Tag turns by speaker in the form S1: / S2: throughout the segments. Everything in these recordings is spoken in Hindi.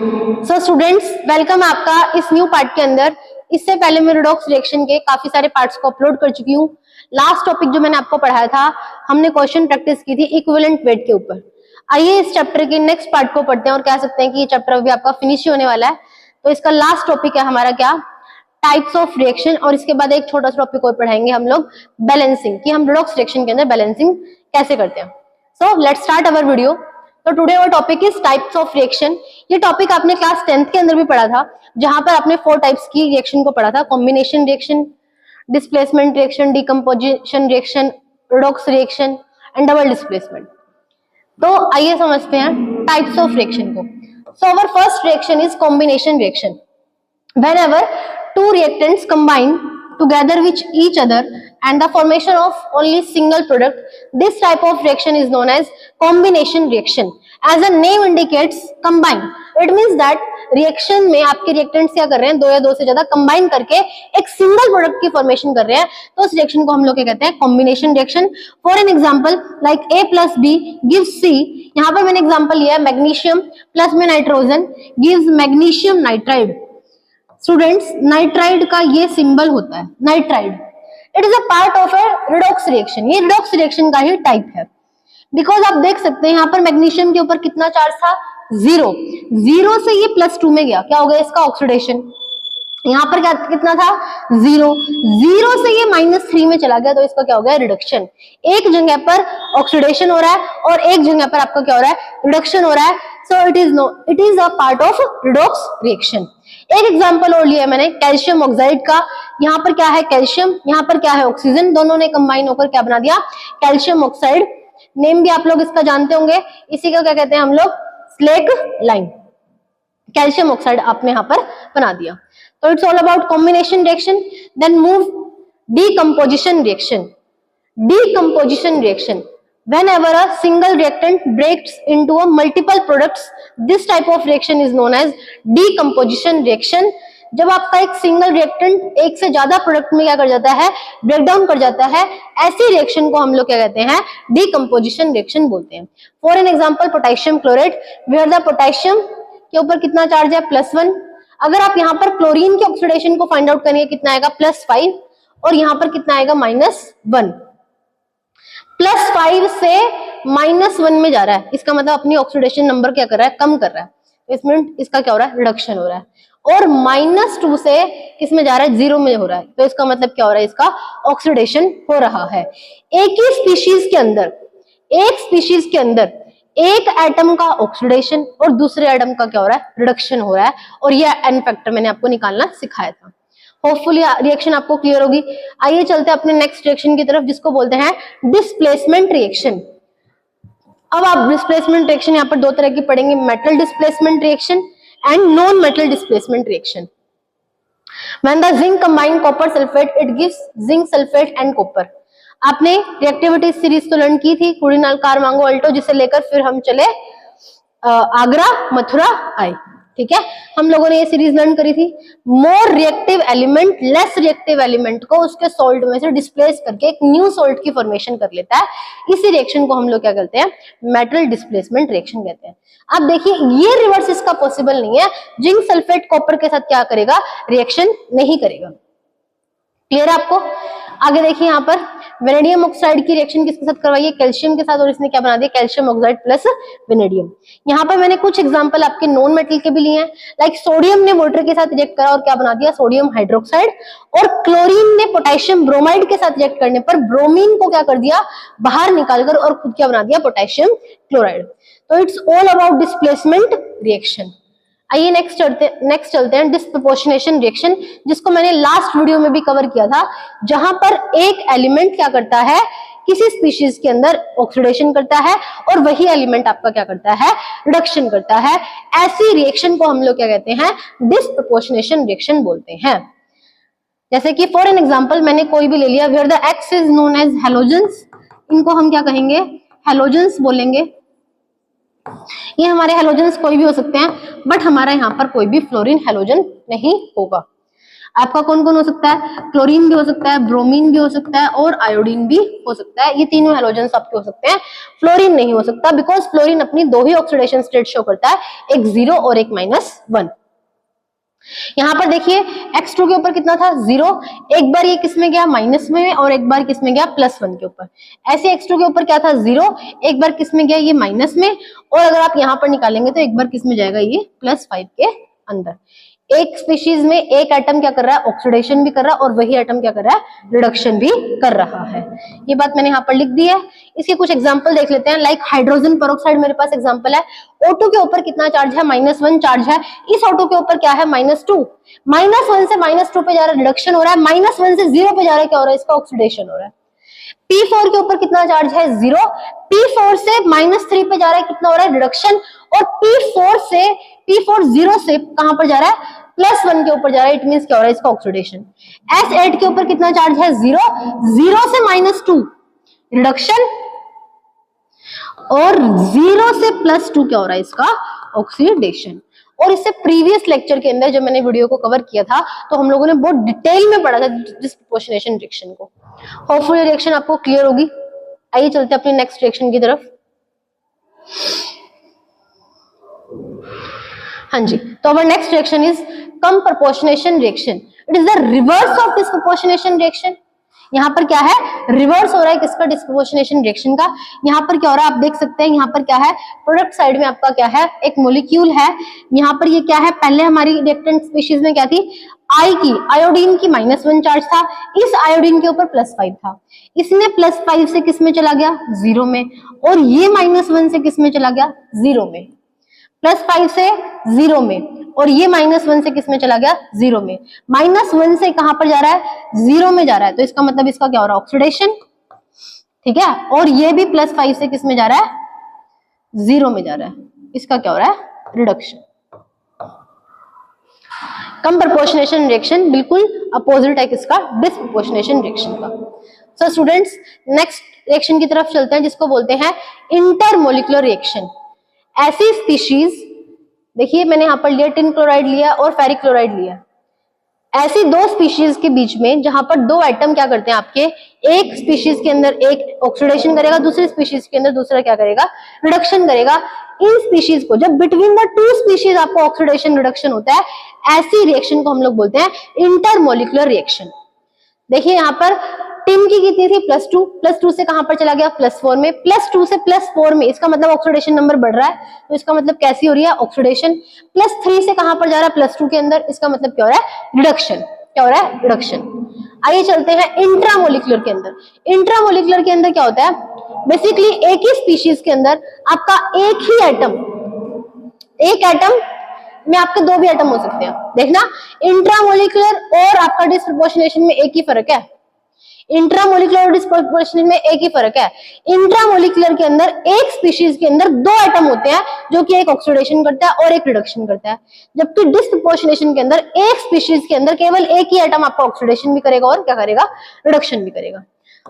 S1: सो स्टूडेंट्स, वेलकम आपका इस न्यू पार्ट के अंदर। इससे पहले मैं रिडॉक्स रिएक्शन के काफी सारे पार्ट्स को अपलोड कर चुकी हूँ। लास्ट टॉपिक जो मैंने आपको पढ़ाया था, हमने क्वेश्चन प्रैक्टिस की थी इक्विवेलेंट वेट के ऊपर। आइए इस चैप्टर के नेक्स्ट पार्ट को पढ़ते हैं और कह सकते हैं कि ये चैप्टर अभी आपका फिनिश ही होने वाला है। तो इसका लास्ट टॉपिक है हमारा क्या, टाइप्स ऑफ रिएक्शन, और इसके बाद एक छोटा सा टॉपिक और पढ़ाएंगे हम लोग, बैलेंसिंग, कि हम रिडॉक्स रिएक्शन के अंदर बैलेंसिंग कैसे करते हैं। So let's start our video. तो today our topic is types of reaction. ये टॉपिक आपने क्लास 10th के अंदर भी पढ़ा था, जहां पर आपने 4 टाइप्स की रिएक्शन को पढ़ा था, combination reaction, displacement reaction, decomposition reaction, redox reaction and double displacement. तो आइए समझते हैं टाइप्स ऑफ रिएक्शन को। So our first reaction is combination reaction. Whenever two reactants combine together with each other and the formation of only single product, this type of reaction is known as combination reaction. As the name indicates, combine. It means that reaction में आपके reactants क्या कर रहे हैं, दो या दो से ज्यादा combine करके एक single product की formation कर रहे हैं, तो उस reaction को हम लोग क्या कहते हैं, combination reaction. For an example, like A plus B gives C. यहाँ पर मैंने example लिया है, magnesium plus में nitrogen gives magnesium nitride. Students, nitride का ये सिंबल होता है, nitride. It is a part of A redox reaction. ये रिडॉक्स रिएक्शन का ही टाइप है, बिकॉज आप देख सकते हैं यहाँ पर मैग्नीशियम के ऊपर कितना चार्ज था, 0। 0 से ये +2 में गया, क्या हो गया इसका ऑक्सीडेशन। यहाँ पर क्या कितना था, 0। 0 से ये -3 में चला गया, तो इसका क्या हो गया, रिडक्शन। एक जगह पर ऑक्सीडेशन हो रहा है और एक जगह पर आपका क्या हो रहा है, रिडक्शन हो रहा है। So it is a part of redox reaction. एक एग्जांपल और लिया मैंने कैल्शियम ऑक्साइड का। यहाँ पर क्या है, कैल्शियम, यहाँ पर क्या है, ऑक्सीजन, दोनों ने कंबाइन होकर क्या बना दिया, कैल्शियम ऑक्साइड। नेम भी आप लोग इसका जानते होंगे, इसी को क्या कहते हैं हम लोग, स्लेक लाइन। कैल्शियम ऑक्साइड आपने यहाँ पर बना दिया। तो it's all about combination reaction. Then move decomposition reaction. Decomposition reaction, whenever a single reactant breaks into a multiple products, this type of reaction is known as decomposition reaction. जब आपका एक सिंगल रिएक्टेंट एक से ज्यादा प्रोडक्ट में क्या कर जाता है, ब्रेक डाउन कर जाता है, ऐसी रिएक्शन को हम लोग क्या कहते हैं, डीकम्पोजिशन रिएक्शन बोलते हैं। For an example potassium chloride, where the potassium के ऊपर कितना चार्ज है, +1। अगर आप यहाँ पर क्लोरीन के ऑक्सीडेशन को फाइंड आउट करेंगे, कितना आएगा, +5, और यहाँ पर कितना आएगा, -1। +5 से -1 में जा रहा है, इसका मतलब अपनी ऑक्सीडेशन नंबर क्या कर रहा है, कम कर रहा है। इसमें इसका क्या हो रहा है, रिडक्शन हो रहा है। और -2 से किस में जा रहा है, 0 में हो रहा है, तो इसका मतलब क्या हो रहा है, इसका ऑक्सीडेशन हो रहा है। एक ही स्पीशीज के अंदर, एक स्पीशीज के अंदर एक एटम का ऑक्सीडेशन और दूसरे एटम का क्या हो रहा है, रिडक्शन हो रहा है। और यह एन फैक्टर मैंने आपको निकालना सिखाया था। होपफुली रिएक्शन आपको क्लियर होगी। आइए चलते हैं अपने नेक्स्ट रिएक्शन की तरफ, जिसको बोलते हैं डिस्प्लेसमेंट रिएक्शन। अब आप डिस्प्लेसमेंट रिएक्शन यहाँ पर दो तरह की पढ़ेंगे, metal displacement reaction and non metal displacement reaction. When the zinc combine copper sulphate, it gives zinc sulphate and copper. आपने रिएक्टिविटी सीरीज तो लर्न की थी, कुड़ीनाल, कारमांगो, अल्टो, जिसे लेकर फिर हम चले आगरा, मथुरा आए, ठीक है। हम लोगों ने ये सीरीज लर्न करी थी। More reactive element less reactive element को उसके सॉल्ट में से डिस्प्लेस करके एक न्यू सॉल्ट की फॉर्मेशन कर लेता है। इसी रिएक्शन को हम लोग क्या कहते हैं, मेटल डिस्प्लेसमेंट रिएक्शन कहते हैं। अब देखिए, ये रिवर्स इसका पॉसिबल नहीं है, जिंक सल्फेट कॉपर के साथ क्या करेगा, रिएक्शन नहीं करेगा। क्लियर है आपको। आगे देखिए, यहाँ पर वेनेडियम ऑक्साइड की रिएक्शन किसके साथ करवाई है, कैल्शियम के साथ, और इसने क्या बना दिया, कैल्शियम ऑक्साइड प्लस वेनेडियम। यहाँ पर मैंने कुछ एग्जांपल आपके नॉन मेटल के भी लिए हैं, लाइक सोडियम ने वाटर के साथ रिएक्ट करा और क्या बना दिया, सोडियम हाइड्रोक्साइड, और क्लोरीन ने पोटेशियम ब्रोमाइड के साथ रिएक्ट करने पर ब्रोमीन को क्या कर दिया, बाहर निकालकर, और खुद क्या बना दिया, पोटेशियम क्लोराइड। तो it's all about displacement reaction. आइए नेक्स्ट चलते हैं डिस्प्रपोर्शनेशन रिएक्शन, जिसको मैंने लास्ट वीडियो में भी कवर किया था, जहां पर एक एलिमेंट क्या करता है, किसी स्पीशीज के अंदर ऑक्सीडेशन करता है और वही एलिमेंट आपका क्या करता है, रिडक्शन करता है। ऐसी रिएक्शन को हम लोग क्या कहते हैं, डिस्प्रपोर्शनेशन रिएक्शन बोलते हैं। जैसे कि फॉर एन एग्जांपल मैंने कोई भी ले लिया, where the X is known as halogens, इनको हम क्या कहेंगे, हैलोजेंस बोलेंगे। ये हमारे हैलोजेंस कोई भी हो सकते हैं, बट हमारा यहाँ पर कोई भी फ्लोरीन हैलोजन नहीं होगा। आपका कौन कौन हो सकता है? क्लोरीन भी हो सकता है, ब्रोमीन भी हो सकता है और आयोडीन भी हो सकता है। ये तीनों हेलोजेंस आपके हो सकते हैं। फ्लोरीन नहीं हो सकता बिकॉज फ्लोरीन अपनी दो ही ऑक्सीडेशन स्टेट शो करता है, एक 0 और एक -1। यहां पर देखिए X2 के ऊपर कितना था? 0। एक बार ये किस में गया? माइनस में, और एक बार किस में गया? +1 के ऊपर। ऐसे X2 के ऊपर क्या था? 0। एक बार किस में गया? ये माइनस में, और अगर आप यहां पर निकालेंगे तो एक बार किस में जाएगा? ये +5 के अंदर। एक स्पीशीज में एक एटम क्या कर रहा है? ऑक्सीडेशन भी कर रहा है, और वही एटम क्या कर रहा है? रिडक्शन भी कर रहा है। ये बात मैंने यहाँ पर लिख दी है। इसके कुछ एग्जांपल देख लेते हैं। लाइक हाइड्रोजन पेरोक्साइड मेरे पास एग्जांपल है। O2 के ऊपर कितना चार्ज है? -1 चार्ज है। इस O2 के ऊपर क्या है? -2। -1 से -2 पे जा रहा है, रिडक्शन हो रहा है। -1 से 0 पे जा रहा है, क्या हो रहा है? इसका ऑक्सीडेशन हो रहा है। P4 के ऊपर कितना चार्ज है? 0। P4 से -3 पे जा रहा है, कितना हो रहा है? रिडक्शन। और P4 0 से कहां पर जा रहा है? +1 के ऊपर जा रहा है। इट मींस क्या हो रहा है? इसका ऑक्सीडेशन। S8 के ऊपर कितना चार्ज है? 0 से -2 रिडक्शन, और 0 से +2 क्या हो रहा है? इसका ऑक्सीडेशन। और इससे प्रीवियस लेक्चर के अंदर जब मैंने वीडियो को कवर किया था तो हम लोगों ने बहुत डिटेल में पढ़ा था डिस्प्रपोर्शनेशन रिएक्शन को। होपफुली रिएक्शन आपको क्लियर होगी। आइए चलते हैं अपनी नेक्स्ट रिएक्शन की तरफ। हाँ जी, तो our next reaction is comproportionation reaction. It is the reverse of disproportionation reaction. यहाँ पर क्या है? रिवर्स हो रहा है किसका? डिस्प्रपोर्शनेशन रिएक्शन का। यहाँ पर क्या हो रहा है? आप देख सकते हैं यहाँ पर क्या है? प्रोडक्ट साइड में आपका क्या है? एक मोलिक्यूल है। यहाँ पर ये क्या है? पहले हमारी रिएक्टेंट स्पीशीज में क्या थी? आयोडीन की -1 चार्ज था। इस आयोडीन के ऊपर +5 था। इसने +5 से किस में चला गया? 0 में। और ये -1 से किस में चला गया? 0 में। +5 से 0 में, और ये -1 से किस में चला गया? 0 में। -1 से कहां पर जा रहा है? 0 में जा रहा है। तो इसका मतलब इसका क्या हो रहा है? ऑक्सीडेशन। ठीक है, और ये भी +5 से किस में जा रहा है? 0 में जा रहा है। इसका क्या हो रहा है? रिडक्शन। कंप्रपोर्शनेशन रिएक्शन बिल्कुल अपोजिट है किसका? डिस्प्रपोर्शनेशन रिएक्शन का। सो स्टूडेंट्स, नेक्स्ट रिएक्शन की तरफ चलते हैं जिसको बोलते हैं इंटरमोलिकुलर रिएक्शन। ऐसी स्पीशीज, देखिए मैंने यहाँ पर लिया टिन क्लोराइड लिया और फेरिक क्लोराइड लिया। ऐसी दो स्पीशीज के बीच में जहां पर दो एटम क्या करते हैं आपके, एक स्पीशीज के अंदर एक ऑक्सीडेशन करेगा, दूसरी स्पीशीज के अंदर दूसरा क्या करेगा? रिडक्शन करेगा। इन स्पीशीज को जब बिटवीन द टू स्पीशीज आपको ऑक्सीडेशन रिडक्शन होता है, ऐसी रिएक्शन को हम लोग बोलते हैं इंटरमोलिकुलर रिएक्शन। देखिए यहाँ पर टिन की कितनी थी? +2 से कहां पर चला गया? +4 में। +2 से +4 में, इसका मतलब ऑक्सीडेशन नंबर बढ़ रहा है, तो इसका मतलब कैसी हो रही है? ऑक्सीडेशन। +3 से कहां पर जा रहा है? +2 के अंदर, इसका मतलब क्या हो रहा है? रिडक्शन। क्या हो रहा है? रिडक्शन। आइए चलते हैं इंट्रामोलिकुलर के अंदर। इंट्रामोलिकुलर के अंदर क्या होता है? बेसिकली एक ही स्पीशीज के अंदर आपका एक ही एटम, एक एटम में आपके दो भी एटम हो सकते हैं। देखना, इंट्रामोलिकुलर और आपका डिस्प्रपोर्शनेशन में एक ही फर्क है। इंट्रामोलिकुलर और डिस्प्रपोर्शनेट में एक ही फर्क है। इंट्रामोलिकुलर के अंदर एक स्पीशीज के अंदर दो एटम होते हैं जो कि एक ऑक्सीडेशन करता है और एक रिडक्शन करता है, जबकि डिस्प्रपोर्शनेशन के अंदर एक स्पीशीज के अंदर केवल एक ही एटम आपका ऑक्सीडेशन भी करेगा और क्या करेगा? रिडक्शन भी करेगा।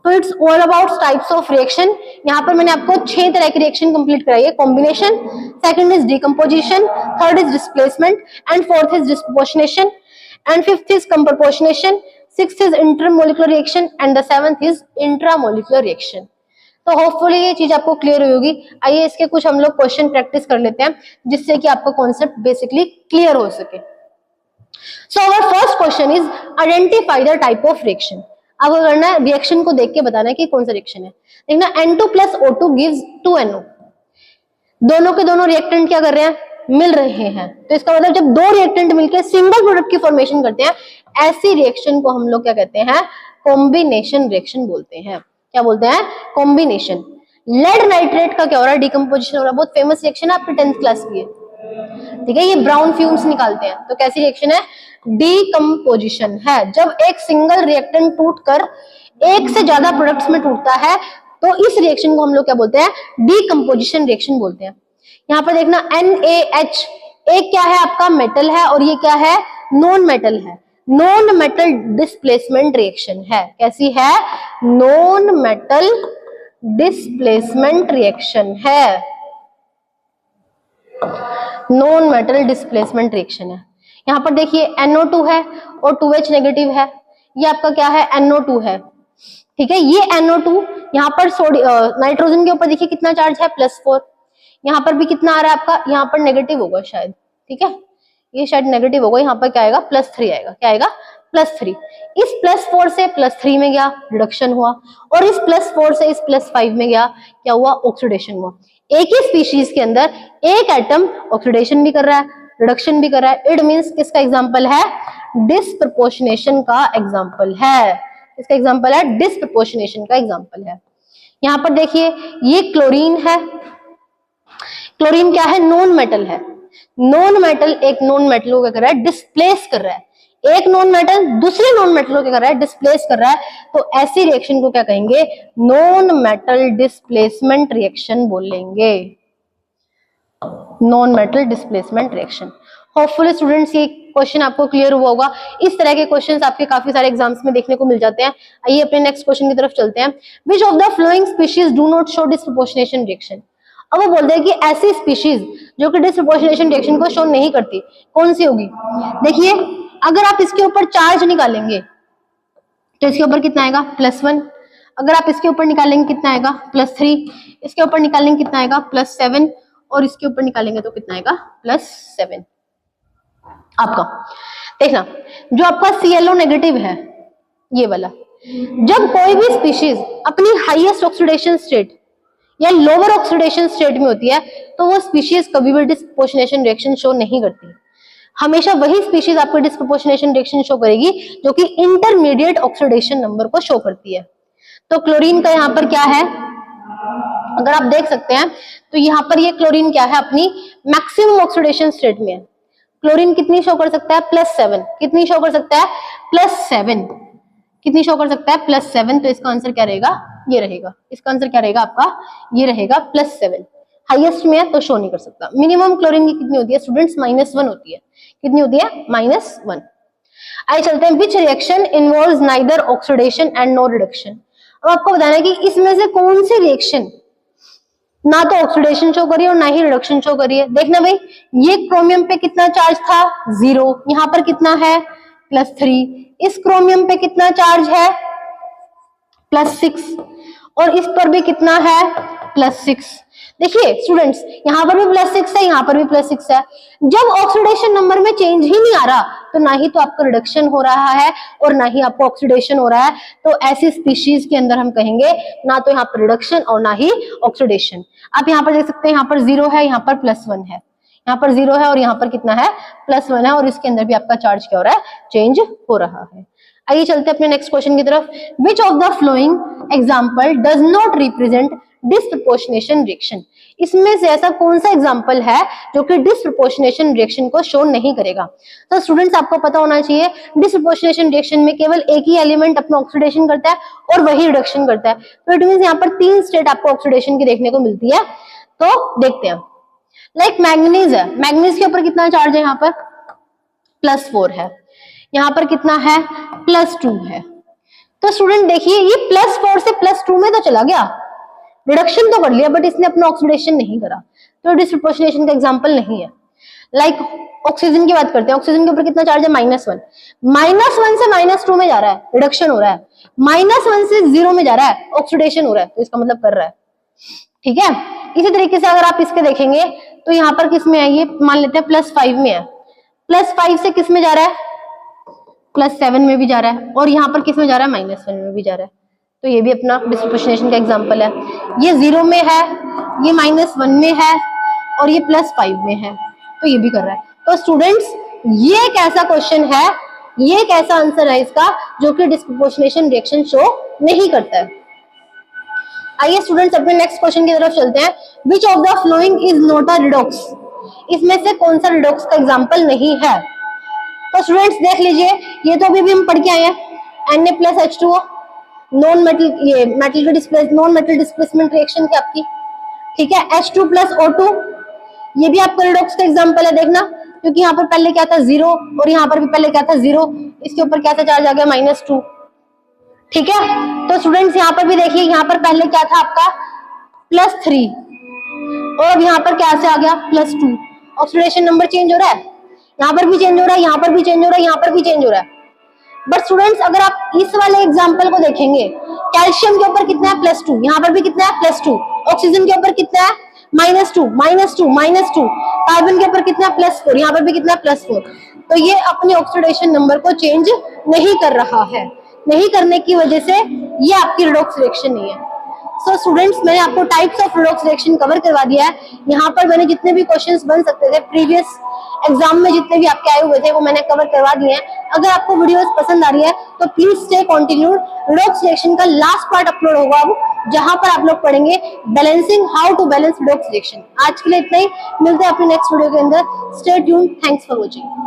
S1: तो it's all about types of reaction. यहाँ पर मैंने आपको 6 तरह की रिएक्शन कंप्लीट कराई है। Combination, second is decomposition, third is displacement, and fourth is disproportionation, and fifth is comproportionation, sixth is intermolecular reaction, and the seventh is intramolecular reaction. तो होपफुली ये चीज आपको क्लियर हुई होगी। आइए इसके कुछ हम लोग क्वेश्चन प्रैक्टिस कर लेते हैं जिससे कि आपका कॉन्सेप्ट बेसिकली क्लियर हो सके। So our first question is identify the type of reaction. अब करना है रिएक्शन को देख के बताना है कि कौन सा रिएक्शन है। देखना, N2 + O2 gives 2NO। दोनों के दोनों रिएक्टेंट क्या कर रहे हैं? मिल रहे हैं। तो इसका मतलब जब दो रिएक्टेंट मिलकर सिंगल प्रोडक्ट की फॉर्मेशन करते हैं, ऐसी रिएक्शन को हम लोग क्या कहते हैं? कॉम्बिनेशन रिएक्शन बोलते हैं। क्या बोलते हैं? कॉम्बिनेशन। लेड नाइट्रेट का क्या हो रहा है? डिकम्पोजिशन हो रहा है। बहुत फेमस रिएक्शन है, आपके 10th क्लास की है। ठीक है, ये ब्राउन फ्यूम्स निकालते हैं। तो कैसी रिएक्शन है? डीकम्पोजिशन है। जब एक सिंगल रिएक्टेंट टूटकर एक से ज्यादा प्रोडक्ट्स में टूटता है तो इस रिएक्शन को हम लोग क्या बोलते हैं? डीकम्पोजिशन रिएक्शन बोलते हैं। यहाँ पर देखना, NaH एक क्या है? आपका मेटल है, और ये क्या है? नॉन मेटल है। नॉन मेटल डिस्प्लेसमेंट रिएक्शन है। कैसी है? नॉन मेटल डिस्प्लेसमेंट रिएक्शन है। नॉन मेटल डिस्प्लेसमेंट रिएक्शन है। यहाँ पर देखिए NO2 है और 2H नेगेटिव है, ये आपका क्या है NO2 है, ठीक है। ये NO2 यहाँ पर नाइट्रोजन के ऊपर देखिए कितना चार्ज है +4, यहाँ पर भी कितना आ रहा है आपका, यहाँ पर नेगेटिव होगा शायद, ठीक है, ये शायद नेगेटिव होगा, यहाँ पर क्या आएगा +3 आएगा, क्या आएगा +3। इस +4 से +3 में गया, रिडक्शन हुआ, और इस +4 से इस +5 में गया, क्या हुआ, ऑक्सीडेशन हुआ। एक ही स्पीशीज के अंदर एक एटम ऑक्सीडेशन भी कर रहा है, रिडक्शन भी कर रहा है, इट मींस किसका एग्जांपल है, डिसप्रपोर्शनेशन का एग्जांपल है, इसका एग्जांपल है डिसप्रपोर्शनेशन का एग्जांपल है। यहाँ पर देखिए ये क्लोरीन है, क्लोरीन क्या है, नॉन मेटल है, नॉन मेटल एक नॉन मेटल को क्या कर रहा है, डिस्प्लेस कर रहा है, एक नॉन मेटल दूसरे नॉन मेटल को क्या कर रहा है, डिस्प्लेस कर रहा है, तो ऐसी रिएक्शन को क्या कहेंगे, नॉन मेटल डिस्प्लेसमेंट रिएक्शन बोलेंगे, non metal displacement reaction. Hopefully students ये क्वेश्चन आपको क्लियर हुआ होगा। इस तरह के क्वेश्चंस आपके काफी सारे एग्जाम्स में देखने को मिल जाते हैं। आइए अपने नेक्स्ट क्वेश्चन की तरफ चलते हैं। Which of the flowing species do not show disproportionation reaction. अब वो बोलते हैं कि ऐसी स्पीशीज जो कि डिसप्रपोर्शनेशन रिएक्शन को शो नहीं करती कौन सी होगी। देखिए अगर आप इसके ऊपर चार्ज निकालेंगे तो इसके ऊपर कितना आएगा +1, अगर आप इसके ऊपर निकालेंगे कितना आएगा +3, इसके ऊपर निकालेंगे कितना आएगा +7, और इसके ऊपर निकालेंगे तो कितना आएगा +7। आपका देखना जो आपका ClO नेगेटिव है ये वाला, जब कोई भी स्पीशीज अपनी हाईएस्ट ऑक्सीडेशन स्टेट या लोअर ऑक्सीडेशन स्टेट में होती है तो वो स्पीशीज कभी भी डिसप्रपोर्शनेशन रिएक्शन शो नहीं करती। हमेशा वही स्पीशीज आपको डिसप्रपोर्शनेशन रिएक्शन शो करेगी जो कि इंटरमीडिएट ऑक्सीडेशन नंबर को शो करती है। तो क्लोरीन का यहाँ पर क्या है, अगर आप देख सकते हैं तो यहाँ पर ये क्लोरीन क्या है, अपनी मैक्सिमम ऑक्सीडेशन स्टेट में है। क्लोरीन कितनी शो कर सकता है +7, कितनी शो कर सकता है +7, कितनी शो कर सकता है +7। तो इसका आंसर क्या रहेगा, ये रहेगा, इसका आंसर क्या रहेगा आपका, ये रहेगा +7। हाईएस्ट में है तो शो नहीं कर सकता। मिनिमम क्लोरीन की कितनी होती है स्टूडेंट्स, -1 होती है, कितनी होती है -1। आइए चलते हैं, which reaction involves neither oxidation and no reduction. अब आपको बताना है कि इसमें से कौन सी रिएक्शन ना तो ऑक्सीडेशन शो करिए और ना ही रिडक्शन शो करिए। देखना भाई ये क्रोमियम पे कितना चार्ज था 0, यहाँ पर कितना है +3, इस क्रोमियम पे कितना चार्ज है +6, और इस पर भी कितना है +6। देखिए स्टूडेंट्स यहाँ पर भी +6 है, यहाँ पर भी +6 है। जब ऑक्सीडेशन नंबर में चेंज ही नहीं आ रहा तो ना ही तो आपका रिडक्शन हो रहा है और ना ही आपको ऑक्सीडेशन हो रहा है, तो ऐसी स्पीशीज के अंदर हम कहेंगे ना तो यहाँ पर रिडक्शन और ना ही ऑक्सीडेशन। आप यहाँ पर देख सकते हैं यहाँ पर 0 है, यहाँ पर +1 है, यहाँ पर 0 है और यहाँ पर कितना है +1 है, और इसके अंदर भी आपका चार्ज क्या हो रहा है, चेंज हो रहा है। आइए चलते हैं अपने नेक्स्ट क्वेश्चन की तरफ। Which of the flowing example does not represent disproportionation reaction. इसमें से ऐसा कौन सा एग्जाम्पल है जो कि डिसप्रपोर्शनेशन रिएक्शन को शो नहीं करेगा। तो स्टूडेंट्स आपको पता होना चाहिए डिसप्रपोर्शनेशन रिएक्शन में केवल एक ही एलिमेंट अपना ऑक्सीडेशन करता है और वही रिडक्शन करता है। तो इट मींस यहाँ पर 3 स्टेट आपको ऑक्सीडेशन की देखने को मिलती है। तो देखते हैं, लाइक मैग्नीज है, मैग्नीज के ऊपर कितना चार्ज है, यहाँ पर +4 है, यहाँ पर कितना है +2 है। तो स्टूडेंट देखिए ये +4 से +2 में तो चला गया, रिडक्शन तो कर लिया बट इसने अपना ऑक्सीडेशन नहीं करा, तो डिसप्रपोर्शनेशन का एग्जांपल नहीं है। लाइक ऑक्सीजन की बात करते हैं, ऑक्सीजन के ऊपर कितना चार्ज है -1, -1 से -2 में जा रहा है, रिडक्शन हो रहा है, -1 से 0 में जा रहा है, ऑक्सीडेशन हो रहा है, तो इसका मतलब कर रहा है, ठीक है। इसी तरीके से अगर आप इसके देखेंगे तो यहाँ पर किस में है, ये मान लेते हैं +5 में है, +5 से किस में जा रहा है +7 में भी जा रहा है, और यहाँ पर किस में जा रहा है -1 में भी जा रहा है, तो ये भी अपना डिसप्रपोर्शनेशन का एग्जांपल है। ये 0 में है, ये -1 में है और ये +5 में है, तो ये भी कर रहा है। तो स्टूडेंट्स ये एक ऐसा क्वेश्चन है, ये एक ऐसा आंसर है इसका जो कि डिसप्रपोर्शनेशन रिएक्शन शो नहीं करता है। आइए स्टूडेंट्स अपने नेक्स्ट क्वेश्चन की तरफ चलते हैं। Which of the following is not a redox. इसमें से कौन सा रिडॉक्स का एग्जांपल नहीं है। तो स्टूडेंट्स देख लीजिए, ये तो अभी भी हम पढ़ के आए हैं, Na+H2O नॉन मेटल, ये मेटल की displace non metal displacement reaction की आपकी, ठीक है। H2+O2 ये भी आपका रिडॉक्स का एग्जांपल है, देखना, क्योंकि यहाँ पर पहले क्या था 0 और यहाँ पर भी पहले क्या था 0, इसके ऊपर क्या था चार्ज आ गया -2, ठीक है। तो स्टूडेंट्स यहाँ पर भी देखिए, यहाँ पर पहले क्या था आपका +3 और यहाँ पर क्या से आ गया +2, ऑक्सीडेशन नंबर चेंज हो रहा है, यहाँ पर भी चेंज हो रहा है, यहाँ पर भी चेंज हो रहा है, यहाँ पर भी चेंज हो रहा है। बट स्टूडेंट्स अगर आप इस वाले एग्जाम्पल को देखेंगे, कैल्शियम के ऊपर कितना है +2, यहाँ पर भी कितना है +2, ऑक्सीजन के ऊपर कितना है -2, -2, -2, कार्बन के ऊपर कितना है +4, यहाँ पर भी कितना है +4। तो ये अपने ऑक्सीडेशन नंबर को चेंज नहीं कर रहा है, नहीं करने की वजह से ये आपकी रेडॉक्स रिएक्शन नहीं है। सो स्टूडेंट्स, मैंने आपको types of redox reaction cover करवा दिया है। यहाँ पर मैंने जितने भी क्वेश्चंस बन सकते थे प्रीवियस एग्जाम में, जितने भी आपके आए हुए थे, वो मैंने कवर करवा दिए हैं। अगर आपको वीडियोस पसंद आ रही है तो please stay continued. Redox reaction का लास्ट पार्ट अपलोड होगा अब, जहां पर आप लोग पढ़ेंगे balancing, how to balance redox reaction. आज के लिए इतना ही, मिलते हैं अपने नेक्स्ट वीडियो के अंदर। Stay tuned, thanks for watching.